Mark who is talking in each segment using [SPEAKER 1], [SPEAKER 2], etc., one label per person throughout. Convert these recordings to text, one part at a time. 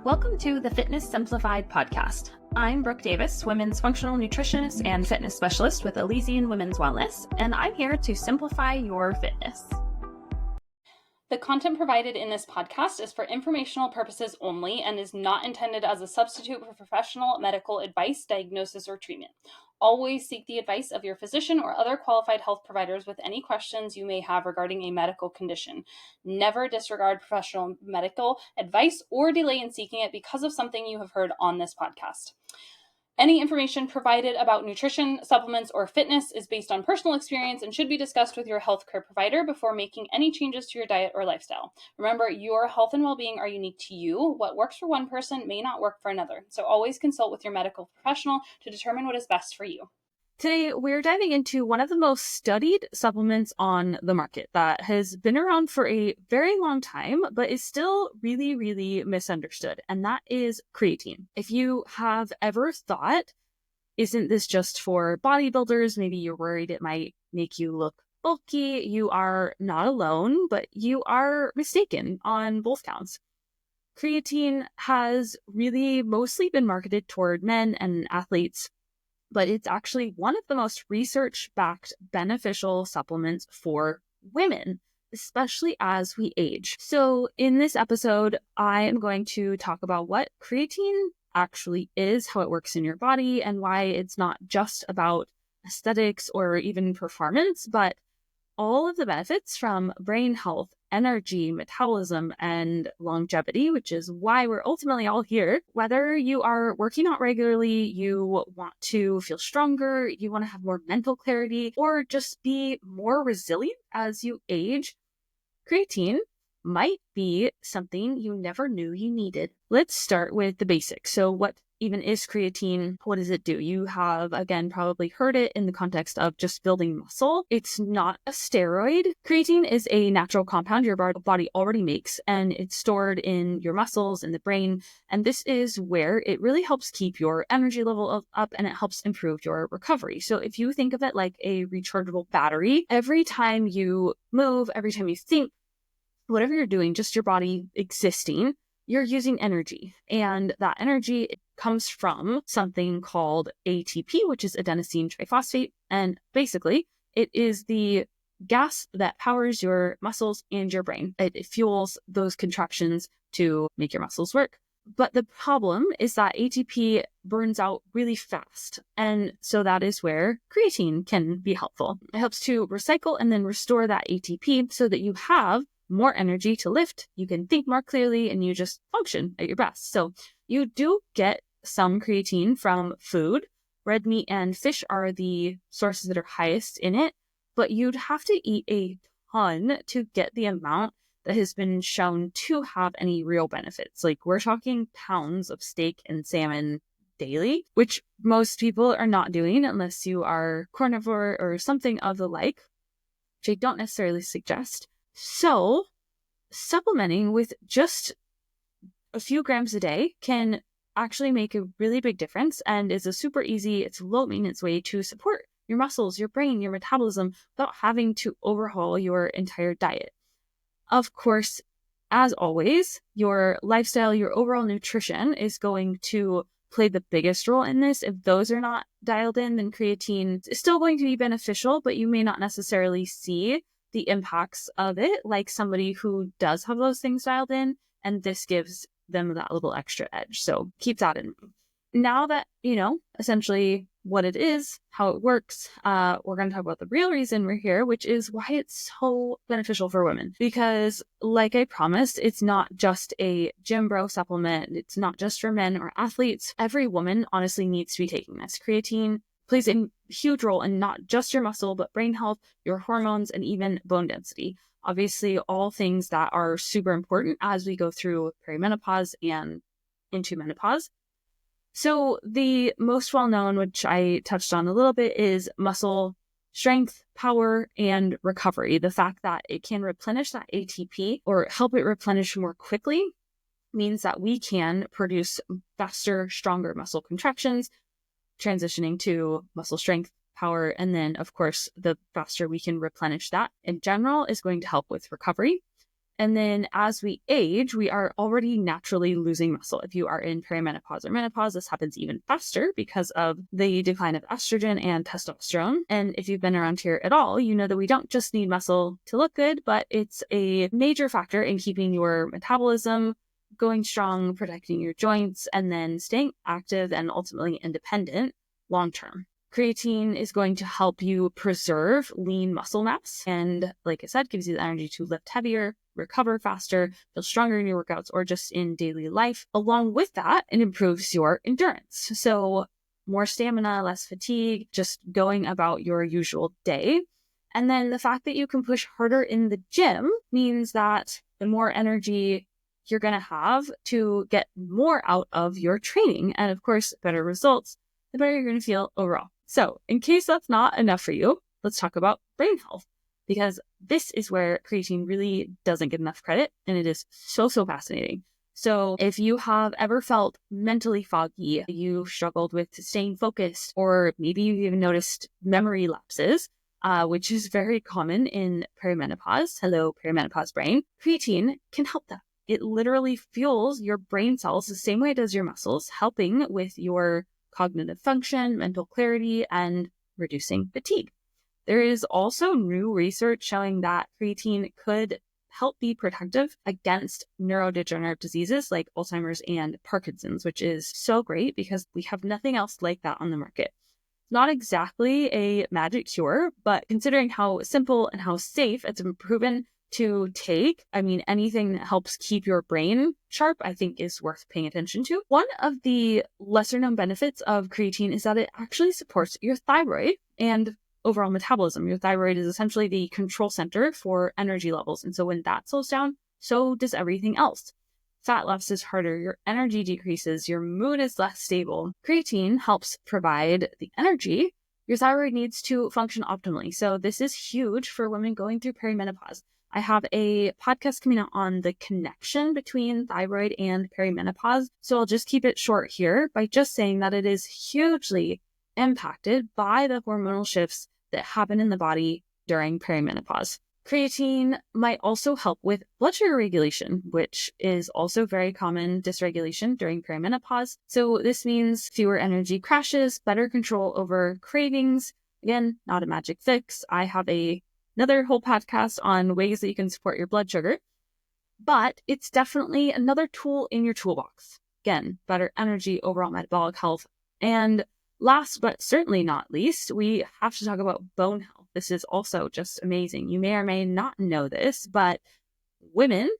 [SPEAKER 1] Welcome to the Fitness Simplified podcast. I'm Brooke Davis, women's functional nutritionist and fitness specialist with Elysian Women's Wellness, and I'm here to simplify your fitness.
[SPEAKER 2] The content provided in this podcast is for informational purposes only and is not intended as a substitute for professional medical advice, diagnosis, or treatment. Always seek the advice of your physician or other qualified health providers with any questions you may have regarding a medical condition. Never disregard professional medical advice or delay in seeking it because of something you have heard on this podcast. Any information provided about nutrition, supplements, or fitness is based on personal experience and should be discussed with your healthcare provider before making any changes to your diet or lifestyle. Remember, your health and well-being are unique to you. What works for one person may not work for another. So always consult with your medical professional to determine what is best for you.
[SPEAKER 1] Today, we're diving into one of the most studied supplements on the market that has been around for a very long time, but is still really, really misunderstood. And that is creatine. If you have ever thought, isn't this just for bodybuilders? Maybe you're worried it might make you look bulky. You are not alone, but you are mistaken on both counts. Creatine has really mostly been marketed toward men and athletes, but it's actually one of the most research-backed beneficial supplements for women, especially as we age. So in this episode, I am going to talk about what creatine actually is, how it works in your body, and why it's not just about aesthetics or even performance, but all of the benefits from brain health, energy, metabolism, and longevity, which is why we're ultimately all here. Whether you are working out regularly, you want to feel stronger, you want to have more mental clarity, or just be more resilient as you age, creatine might be something you never knew you needed. Let's start with the basics. So what even is creatine? What does it do? You have, again, probably heard it in the context of just building muscle. It's not a steroid. Creatine is a natural compound your body already makes, and it's stored in your muscles, in the brain. And this is where it really helps keep your energy level up, and it helps improve your recovery. So if you think of it like a rechargeable battery, every time you move, every time you think, whatever you're doing, just your body existing, you're using energy. And that energy comes from something called ATP, which is adenosine triphosphate. And basically, it is the gas that powers your muscles and your brain. It fuels those contractions to make your muscles work. But the problem is that ATP burns out really fast. And so that is where creatine can be helpful. It helps to recycle and then restore that ATP so that you have more energy to lift, you can think more clearly, and you just function at your best. So you do get some creatine from food. Red meat and fish are the sources that are highest in it, but you'd have to eat a ton to get the amount that has been shown to have any real benefits. Like, we're talking pounds of steak and salmon daily, which most people are not doing unless you are carnivore or something of the like, which I don't necessarily suggest. So supplementing with just a few grams a day can actually make a really big difference and is a super easy, it's low maintenance way to support your muscles, your brain, your metabolism without having to overhaul your entire diet. Of course, as always, your lifestyle, your overall nutrition is going to play the biggest role in this. If those are not dialed in, then creatine is still going to be beneficial, but you may not necessarily see the impacts of it like somebody who does have those things dialed in, and this gives them that little extra edge. So keep that in mind. Now that you know essentially what it is, how it works, we're going to talk about the real reason we're here, which is why it's so beneficial for women. Because like I promised, it's not just a gym bro supplement. It's not just for men or athletes. Every woman honestly needs to be taking this. Creatine plays a huge role in not just your muscle, but brain health, your hormones, and even bone density. Obviously, all things that are super important as we go through perimenopause and into menopause. So the most well-known, which I touched on a little bit, is muscle strength, power, and recovery. The fact that it can replenish that ATP or help it replenish more quickly means that we can produce faster, stronger muscle contractions, transitioning to muscle strength, power, and then, of course, the faster we can replenish that in general is going to help with recovery. And then as we age, we are already naturally losing muscle. If you are in perimenopause or menopause, this happens even faster because of the decline of estrogen and testosterone. And if you've been around here at all, you know that we don't just need muscle to look good, but it's a major factor in keeping your metabolism going strong, protecting your joints, and then staying active and ultimately independent long term. Creatine is going to help you preserve lean muscle mass. And like I said, gives you the energy to lift heavier, recover faster, feel stronger in your workouts or just in daily life. Along with that, it improves your endurance. So more stamina, less fatigue, just going about your usual day. And then the fact that you can push harder in the gym means that the more energy you're going to have to get more out of your training. And of course, better results, the better you're going to feel overall. So in case that's not enough for you, let's talk about brain health, because this is where creatine really doesn't get enough credit. And it is so fascinating. So if you have ever felt mentally foggy, you struggled with staying focused, or maybe you've even noticed memory lapses, which is very common in perimenopause. Hello, perimenopause brain. Creatine can help that. It literally fuels your brain cells the same way it does your muscles, helping with your cognitive function, mental clarity, and reducing fatigue. There is also new research showing that creatine could help be protective against neurodegenerative diseases like Alzheimer's and Parkinson's, which is so great because we have nothing else like that on the market. Not exactly a magic cure, but considering how simple and how safe it's been proven to take, I mean, anything that helps keep your brain sharp, I think is worth paying attention to. One of the lesser known benefits of creatine is that it actually supports your thyroid and overall metabolism. Your thyroid is essentially the control center for energy levels. And so when that slows down, so does everything else. Fat loss is harder, your energy decreases, your mood is less stable. Creatine helps provide the energy your thyroid needs to function optimally. So this is huge for women going through perimenopause. I have a podcast coming out on the connection between thyroid and perimenopause. So I'll just keep it short here by just saying that it is hugely impacted by the hormonal shifts that happen in the body during perimenopause. Creatine might also help with blood sugar regulation, which is also very common dysregulation during perimenopause. So this means fewer energy crashes, better control over cravings. Again, not a magic fix. I have another whole podcast on ways that you can support your blood sugar, but it's definitely another tool in your toolbox. Again, better energy, overall metabolic health. And last but certainly not least, we have to talk about bone health. This is also just amazing. You may or may not know this, but women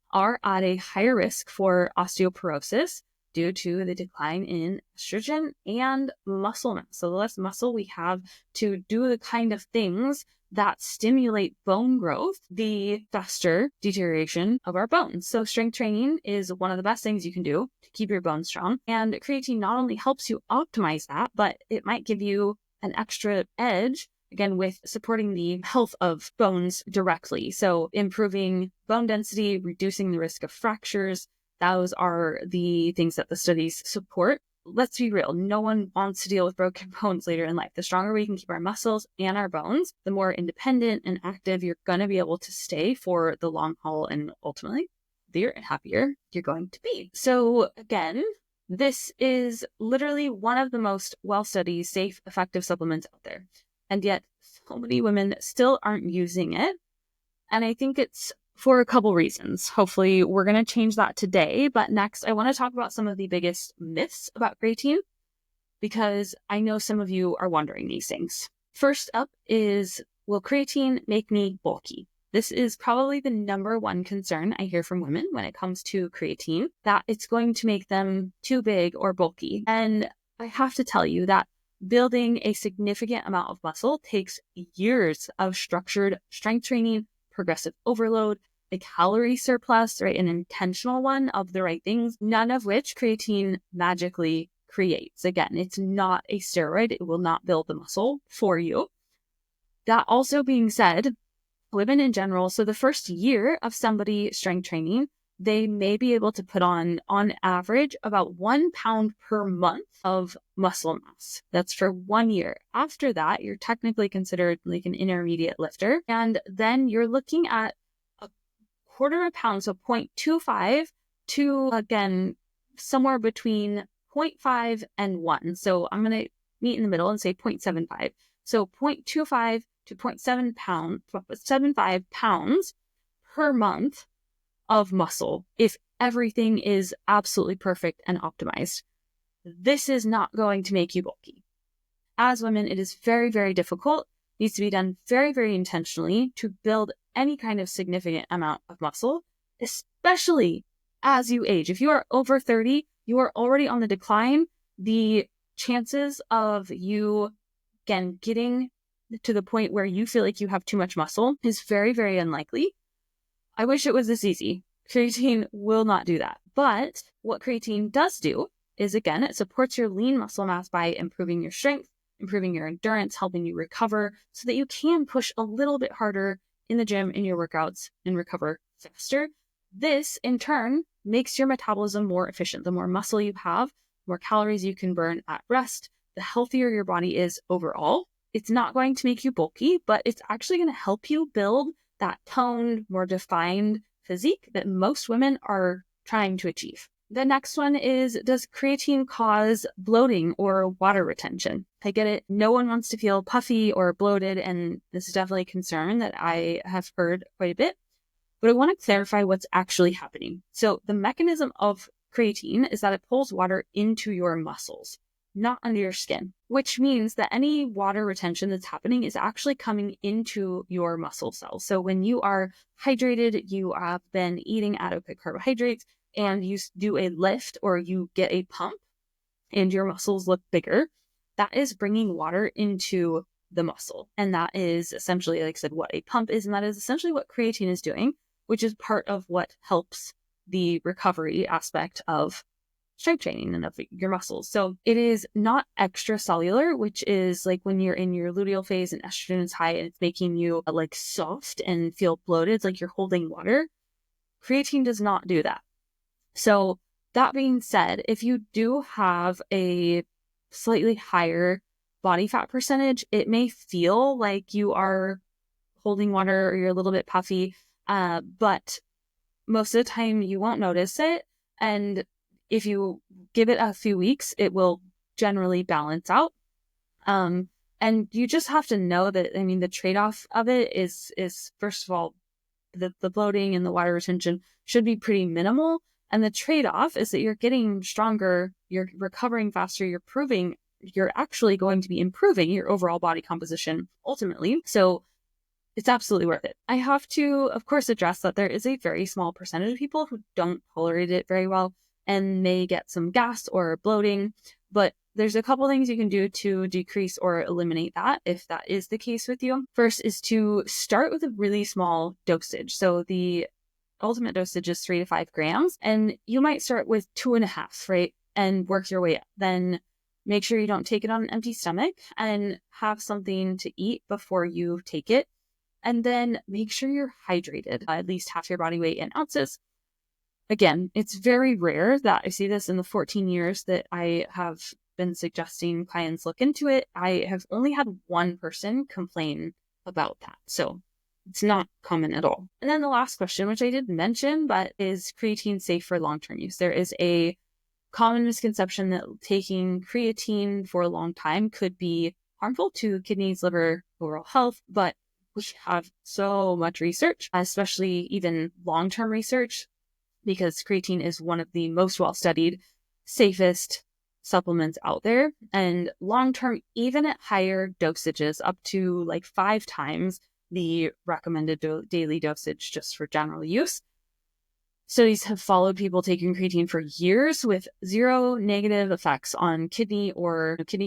[SPEAKER 1] are at a higher risk for osteoporosis due to the decline in estrogen and muscle mass. So the less muscle we have to do the kind of things that stimulate bone growth, the faster deterioration of our bones. So strength training is one of the best things you can do to keep your bones strong. And creatine not only helps you optimize that, but it might give you an extra edge, again, with supporting the health of bones directly. So improving bone density, reducing the risk of fractures. Those are the things that the studies support. Let's be real, no one wants to deal with broken bones later in life. The stronger we can keep our muscles and our bones, the more independent and active you're going to be able to stay for the long haul, and ultimately, the happier you're going to be. So again, this is literally one of the most well-studied, safe, effective supplements out there. And yet so many women still aren't using it. And I think it's for a couple reasons. Hopefully we're going to change that today. But next, I want to talk about some of the biggest myths about creatine, because I know some of you are wondering these things. First up is, will creatine make me bulky? This is probably the number one concern I hear from women when it comes to creatine, that it's going to make them too big or bulky. And I have to tell you that building a significant amount of muscle takes years of structured strength training, progressive overload, a calorie surplus, right? An intentional one of the right things, none of which creatine magically creates. Again, it's not a steroid. It will not build the muscle for you. That also being said, women in general, so the first year of somebody strength training, they may be able to put on average, about 1 pound per month of muscle mass. That's for 1 year. After that, you're technically considered like an intermediate lifter. And then you're looking at quarter of a pound, so 0.25 to, again, somewhere between 0.5 and 1. So I'm going to meet in the middle and say 0.75. So 0.25 to 0.75 pounds per month of muscle if everything is absolutely perfect and optimized. This is not going to make you bulky. As women, it is very, very difficult. It needs to be done very, very intentionally to build any kind of significant amount of muscle, especially as you age. If you are over 30, you are already on the decline. The chances of you, again, getting to the point where you feel like you have too much muscle is very, very unlikely. I wish it was this easy. Creatine will not do that. But what creatine does do is, again, it supports your lean muscle mass by improving your strength, improving your endurance, helping you recover so that you can push a little bit harder in the gym, in your workouts, and recover faster. This, in turn, makes your metabolism more efficient. The more muscle you have, the more calories you can burn at rest, the healthier your body is overall. It's not going to make you bulky, but it's actually going to help you build that toned, more defined physique that most women are trying to achieve. The next one is, does creatine cause bloating or water retention? I get it. No one wants to feel puffy or bloated, and this is definitely a concern that I have heard quite a bit. But I want to clarify what's actually happening. So the mechanism of creatine is that it pulls water into your muscles, not under your skin, which means that any water retention that's happening is actually coming into your muscle cells. So when you are hydrated, you have been eating adequate carbohydrates, and you do a lift or you get a pump and your muscles look bigger, that is bringing water into the muscle. And that is essentially, like I said, what a pump is. And that is essentially what creatine is doing, which is part of what helps the recovery aspect of strength training and of your muscles. So it is not extracellular, which is like when you're in your luteal phase and estrogen is high and it's making you like soft and feel bloated. It's like you're holding water. Creatine does not do that. So that being said, if you do have a slightly higher body fat percentage, it may feel like you are holding water or you're a little bit puffy, but most of the time you won't notice it. And if you give it a few weeks, it will generally balance out. And you just have to know that, I mean, the trade-off of it is first of all, the bloating and the water retention should be pretty minimal. And the trade-off is that you're getting stronger, you're recovering faster, you're actually going to be improving your overall body composition ultimately. So it's absolutely worth it. I have to, of course, address that there is a very small percentage of people who don't tolerate it very well and may get some gas or bloating, but there's a couple things you can do to decrease or eliminate that if that is the case with you. First is to start with a really small dosage. So the ultimate dosage is 3 to 5 grams, and you might start with 2.5, right? And work your way up. Then make sure you don't take it on an empty stomach and have something to eat before you take it. And then make sure you're hydrated, at least half your body weight in ounces. Again, it's very rare that I see this in the 14 years that I have been suggesting clients look into it. I have only had one person complain about that. So it's not common at all. And then the last question, which I did mention, but is creatine safe for long-term use? There is a common misconception that taking creatine for a long time could be harmful to kidneys, liver, overall health, but we have so much research, especially even long-term research, because creatine is one of the most well-studied, safest supplements out there. And long-term, even at higher dosages, up to like 5 times the recommended daily dosage just for general use. Studies have followed people taking creatine for years with 0 negative effects on kidney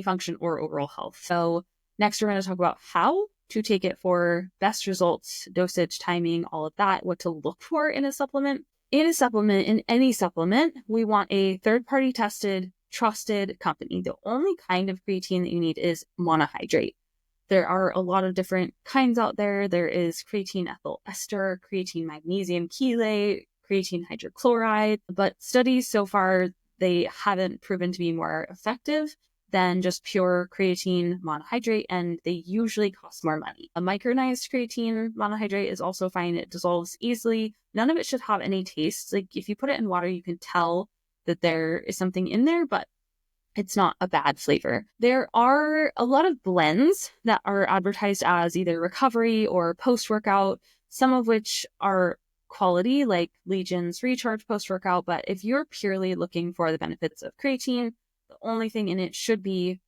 [SPEAKER 1] function or overall health. So next we're going to talk about how to take it for best results, dosage, timing, all of that, what to look for in a supplement. In any supplement, we want a third-party tested, trusted company. The only kind of creatine that you need is monohydrate. There are a lot of different kinds out there. There is creatine ethyl ester, creatine magnesium chelate, creatine hydrochloride, but studies so far, they haven't proven to be more effective than just pure creatine monohydrate, and they usually cost more money. A micronized creatine monohydrate is also fine. It dissolves easily. None of it should have any taste. Like if you put it in water, you can tell that there is something in there, but it's not a bad flavor. There are a lot of blends that are advertised as either recovery or post-workout, some of which are quality, like Legion's Recharge post-workout. But if you're purely looking for the benefits of creatine, the only thing in it should be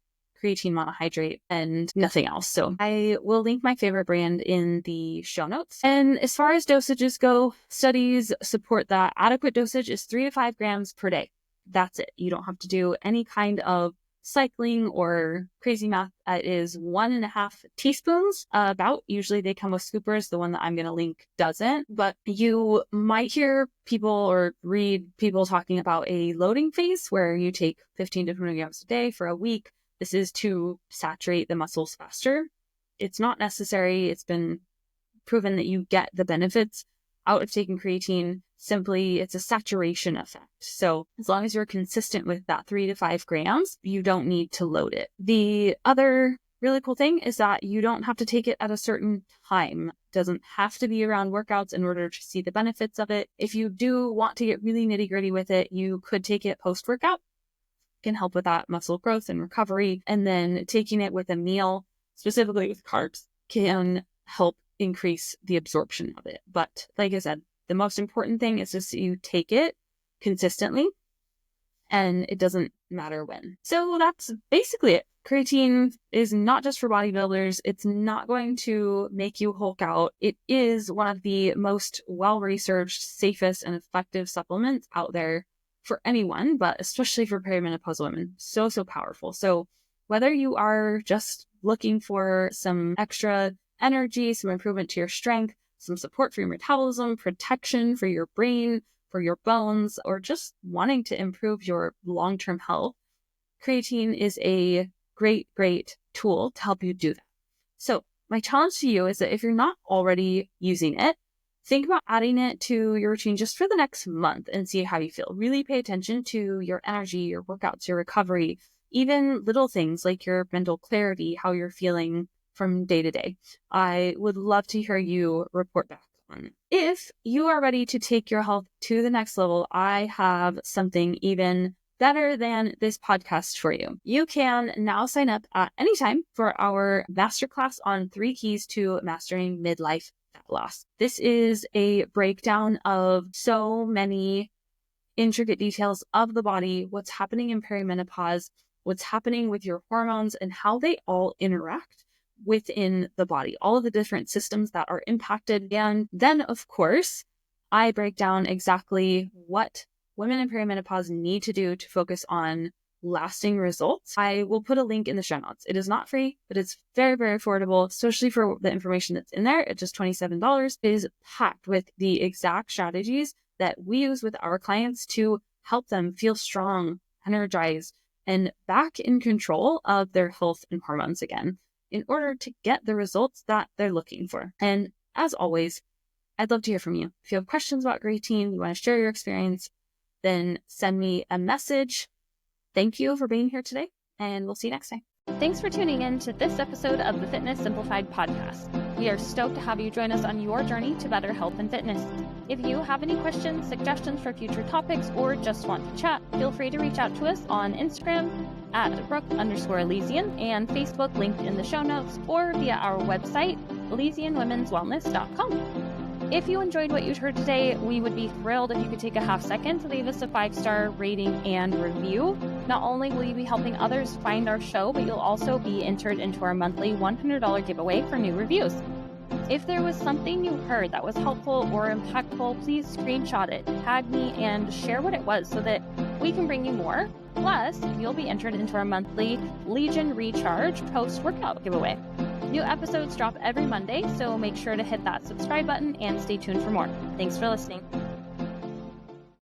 [SPEAKER 1] creatine monohydrate and nothing else. So I will link my favorite brand in the show notes. And as far as dosages go, studies support that adequate dosage is 3 to 5 grams per day. That's it. You don't have to do any kind of cycling or crazy math. It is 1.5 teaspoons about. Usually they come with scoopers. The one that I'm going to link doesn't, but you might hear people or read people talking about a loading phase where you take 15 to 20 grams a day for a week. This is to saturate the muscles faster. It's not necessary. It's been proven that you get the benefits out of taking creatine. Simply, it's a saturation effect. So as long as you're consistent with that 3 to 5 grams, you don't need to load it. The other really cool thing is that you don't have to take it at a certain time. It doesn't have to be around workouts in order to see the benefits of it. If you do want to get really nitty gritty with it, you could take it post-workout. It can help with that muscle growth and recovery. And then taking it with a meal, specifically with carbs, can help increase the absorption of it. But like I said, the most important thing is just you take it consistently, and it doesn't matter when. So that's basically it. Creatine is not just for bodybuilders. It's not going to make you Hulk out. It is one of the most well-researched, safest, and effective supplements out there for anyone, but especially for perimenopause women. So powerful. So whether you are just looking for some extra energy, some improvement to your strength, some support for your metabolism, protection for your brain, for your bones, or just wanting to improve your long-term health, creatine is a great tool to help you do that. So my challenge to you is that if you're not already using it, think about adding it to your routine just for the next month and see how you feel. Really pay attention to your energy, your workouts, your recovery, even little things like your mental clarity, how you're feeling from day to day. I would love to hear you report back on it. If you are ready to take your health to the next level, I have something even better than this podcast for you. You can now sign up at any time for our masterclass on 3 keys to mastering midlife fat loss. This is a breakdown of so many intricate details of the body, what's happening in perimenopause, what's happening with your hormones, and how they all interact within the body, all of the different systems that are impacted. And then, of course, I break down exactly what women in perimenopause need to do to focus on lasting results. I will put a link in the show notes. It is not free, but it's very affordable, especially for the information that's in there at just $27. It is packed with the exact strategies that we use with our clients to help them feel strong, energized, and back in control of their health and hormones again, in order to get the results that they're looking for. And as always, I'd love to hear from you. If you have questions about creatine, you want to share your experience, then send me a message. Thank you for being here today, and we'll see you next time.
[SPEAKER 2] Thanks for tuning in to this episode of the Fitness Simplified podcast. We are stoked to have you join us on your journey to better health and fitness. If you have any questions, suggestions for future topics, or just want to chat, feel free to reach out to us on Instagram at Brooke_Elysian and Facebook linked in the show notes, or via our website, ElysianWomen'sWellness.com. If you enjoyed what you heard today, we would be thrilled if you could take a half second to leave us a 5-star rating and review. Not only will you be helping others find our show, but you'll also be entered into our monthly $100 giveaway for new reviews. If there was something you heard that was helpful or impactful, please screenshot it, tag me, and share what it was so that we can bring you more. Plus, you'll be entered into our monthly Legion Recharge post-workout giveaway. New episodes drop every Monday, so make sure to hit that subscribe button and stay tuned for more. Thanks for listening.